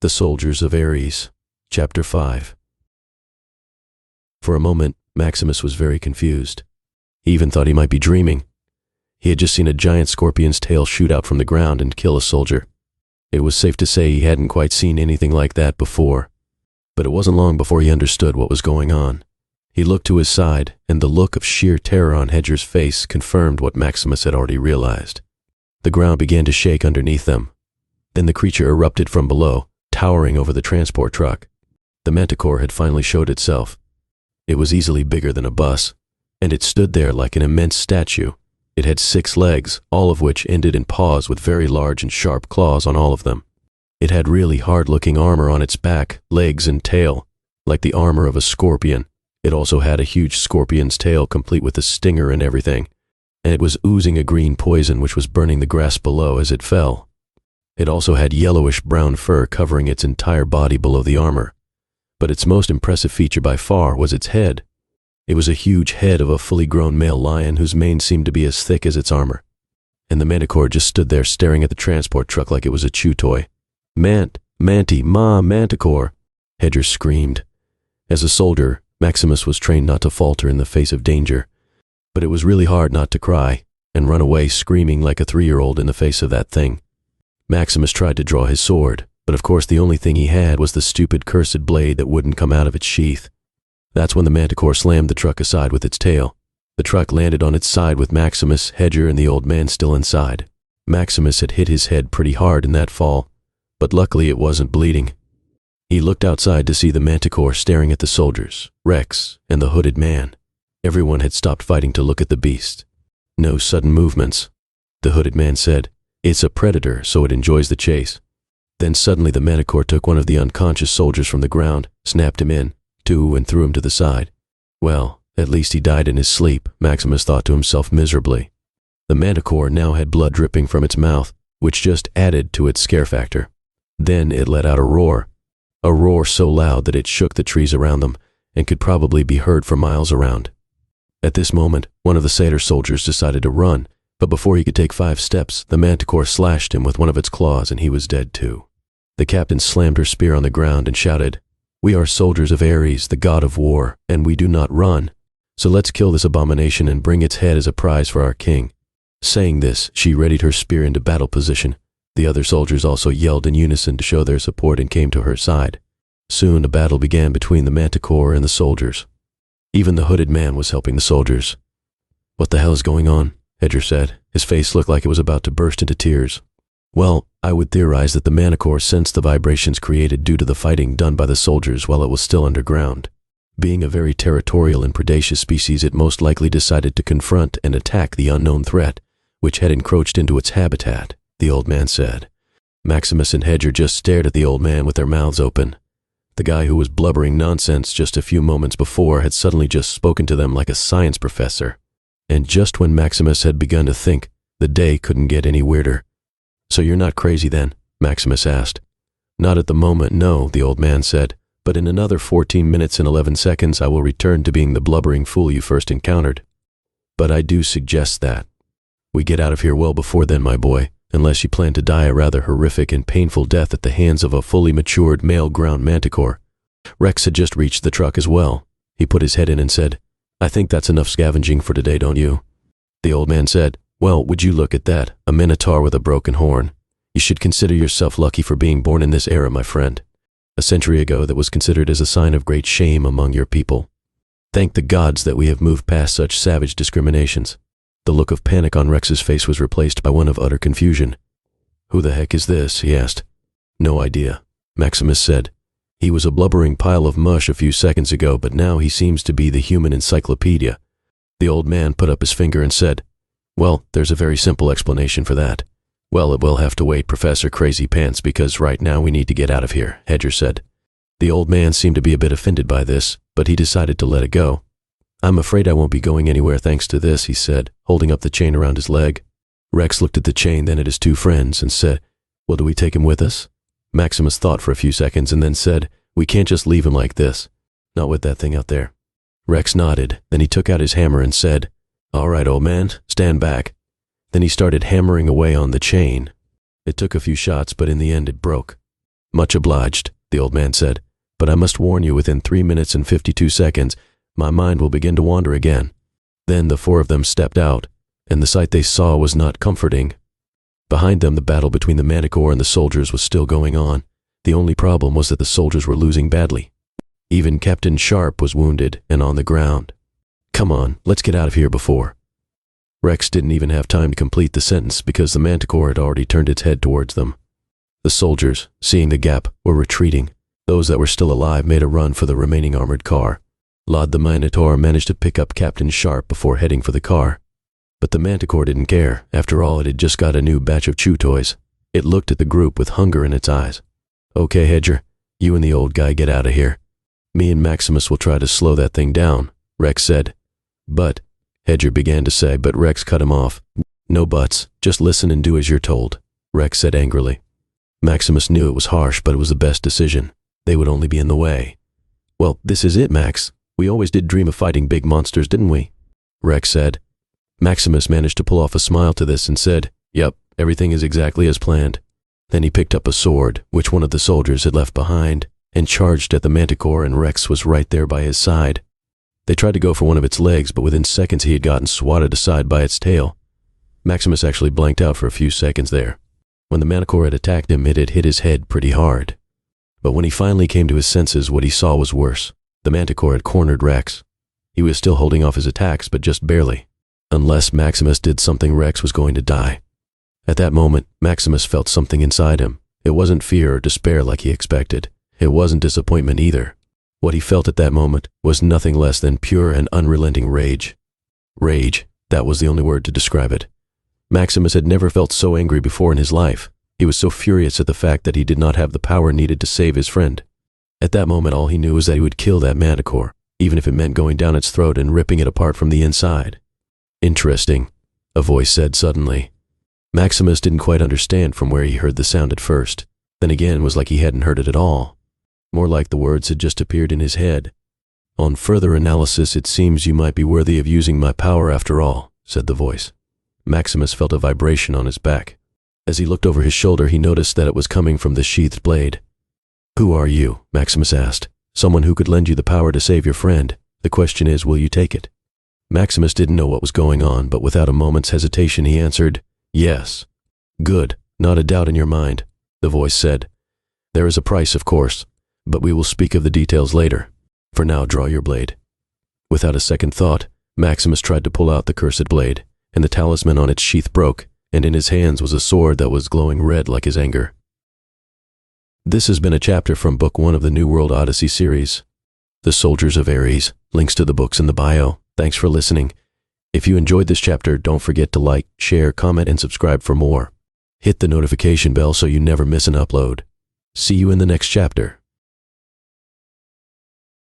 The Soldiers of Ares, Chapter 5. For a moment, Maximus was very confused. He even thought he might be dreaming. He had just seen a giant scorpion's tail shoot out from the ground and kill a soldier. It was safe to say he hadn't quite seen anything like that before. But it wasn't long before he understood what was going on. He looked to his side, and the look of sheer terror on Hedger's face confirmed what Maximus had already realized. The ground began to shake underneath them. Then the creature erupted from below, towering over the transport truck. The manticore had finally showed itself. It was easily bigger than a bus, and it stood there like an immense statue. It had 6 legs, all of which ended in paws with very large and sharp claws on all of them. It had really hard-looking armor on its back, legs, and tail, like the armor of a scorpion. It also had a huge scorpion's tail complete with a stinger and everything, and it was oozing a green poison which was burning the grass below as it fell. It also had yellowish-brown fur covering its entire body below the armor. But its most impressive feature by far was its head. It was a huge head of a fully grown male lion whose mane seemed to be as thick as its armor. And the manticore just stood there staring at the transport truck like it was a chew toy. Manticore, Hedger screamed. As a soldier, Maximus was trained not to falter in the face of danger. But it was really hard not to cry and run away screaming like a 3-year-old in the face of that thing. Maximus tried to draw his sword, but of course the only thing he had was the stupid cursed blade that wouldn't come out of its sheath. That's when the manticore slammed the truck aside with its tail. The truck landed on its side with Maximus, Hedger, and the old man still inside. Maximus had hit his head pretty hard in that fall, but luckily it wasn't bleeding. He looked outside to see the manticore staring at the soldiers, Rex, and the hooded man. Everyone had stopped fighting to look at the beast. No sudden movements. The hooded man said, "It's a predator, so it enjoys the chase." Then suddenly the manticore took one of the unconscious soldiers from the ground, snapped him in, and threw him to the side. Well, at least he died in his sleep, Maximus thought to himself miserably. The manticore now had blood dripping from its mouth, which just added to its scare factor. Then it let out a roar so loud that it shook the trees around them and could probably be heard for miles around. At this moment, one of the satyr soldiers decided to run, but before he could take 5 steps, the manticore slashed him with one of its claws and he was dead too. The captain slammed her spear on the ground and shouted, "We are soldiers of Ares, the god of war, and we do not run. So let's kill this abomination and bring its head as a prize for our king." Saying this, she readied her spear into battle position. The other soldiers also yelled in unison to show their support and came to her side. Soon a battle began between the manticore and the soldiers. Even the hooded man was helping the soldiers. "What the hell is going on?" Hedger said. His face looked like it was about to burst into tears. "Well, I would theorize that the manticore sensed the vibrations created due to the fighting done by the soldiers while it was still underground. Being a very territorial and predacious species, it most likely decided to confront and attack the unknown threat, which had encroached into its habitat," the old man said. Maximus and Hedger just stared at the old man with their mouths open. The guy who was blubbering nonsense just a few moments before had suddenly just spoken to them like a science professor. And just when Maximus had begun to think, the day couldn't get any weirder. "So you're not crazy then?" Maximus asked. "Not at the moment, no," the old man said. "But in another 14 minutes and 11 seconds I will return to being the blubbering fool you first encountered. But I do suggest that we get out of here well before then, my boy, unless you plan to die a rather horrific and painful death at the hands of a fully matured male ground manticore." Rex had just reached the truck as well. He put his head in and said, "I think that's enough scavenging for today, don't you?" The old man said, "Well, would you look at that, a minotaur with a broken horn. You should consider yourself lucky for being born in this era, my friend. A century ago that was considered as a sign of great shame among your people. Thank the gods that we have moved past such savage discriminations." The look of panic on Rex's face was replaced by one of utter confusion. "Who the heck is this?" he asked. "No idea," Maximus said. "He was a blubbering pile of mush a few seconds ago, but now he seems to be the human encyclopedia." The old man put up his finger and said, "Well, there's a very simple explanation for that." "Well, it will have to wait, Professor Crazy Pants, because right now we need to get out of here," Hedger said. The old man seemed to be a bit offended by this, but he decided to let it go. "I'm afraid I won't be going anywhere thanks to this," he said, holding up the chain around his leg. Rex looked at the chain, then at his 2 friends, and said, "Well, do we take him with us?" Maximus thought for a few seconds and then said, "We can't just leave him like this. Not with that thing out there." Rex nodded, then he took out his hammer and said, "All right, old man, stand back." Then he started hammering away on the chain. It took a few shots, but in the end it broke. Much obliged, the old man said, but I must warn you within 3 minutes and 52 seconds, my mind will begin to wander again. Then the four of them stepped out, and the sight they saw was not comforting. Behind them, the battle between the manticore and the soldiers was still going on. The only problem was that the soldiers were losing badly. Even Captain Sharp was wounded and on the ground. Come on, let's get out of here before. Rex didn't even have time to complete the sentence because the manticore had already turned its head towards them. The soldiers, seeing the gap, were retreating. Those that were still alive made a run for the remaining armored car. Lod the Minotaur managed to pick up Captain Sharp before heading for the car. But the manticore didn't care. After all, it had just got a new batch of chew toys. It looked at the group with hunger in its eyes. Okay, Hedger, you and the old guy get out of here. Me and Maximus will try to slow that thing down, Rex said. But, Hedger began to say, but Rex cut him off. No buts, just listen and do as you're told, Rex said angrily. Maximus knew it was harsh, but it was the best decision. They would only be in the way. Well, this is it, Max. We always did dream of fighting big monsters, didn't we? Rex said. Maximus managed to pull off a smile to this and said, Yep, everything is exactly as planned. Then he picked up a sword, which one of the soldiers had left behind, and charged at the manticore, and Rex was right there by his side. They tried to go for one of its legs, but within seconds he had gotten swatted aside by its tail. Maximus actually blanked out for a few seconds there. When the manticore had attacked him, it had hit his head pretty hard. But when he finally came to his senses, what he saw was worse. The manticore had cornered Rex. He was still holding off his attacks, but just barely. Unless Maximus did something, Rex was going to die. At that moment, Maximus felt something inside him. It wasn't fear or despair like he expected. It wasn't disappointment either. What he felt at that moment was nothing less than pure and unrelenting rage. Rage, that was the only word to describe it. Maximus had never felt so angry before in his life. He was so furious at the fact that he did not have the power needed to save his friend. At that moment, all he knew was that he would kill that manticore, even if it meant going down its throat and ripping it apart from the inside. Interesting, a voice said suddenly. Maximus didn't quite understand from where he heard the sound at first. Then again, it was like he hadn't heard it at all. More like the words had just appeared in his head. On further analysis, it seems you might be worthy of using my power after all, said the voice. Maximus felt a vibration on his back. As he looked over his shoulder, he noticed that it was coming from the sheathed blade. Who are you? Maximus asked. Someone who could lend you the power to save your friend. The question is, will you take it? Maximus didn't know what was going on, but without a moment's hesitation he answered, Yes. Good, not a doubt in your mind, the voice said. There is a price, of course, but we will speak of the details later. For now, draw your blade. Without a second thought, Maximus tried to pull out the cursed blade, and the talisman on its sheath broke, and in his hands was a sword that was glowing red like his anger. This has been a chapter from Book 1 of the new World Odyssey series, The Soldiers of Ares. Links to the books in the bio. Thanks for listening. If you enjoyed this chapter, don't forget to like, share, comment, and subscribe for more. Hit the notification bell so you never miss an upload. See you in the next chapter.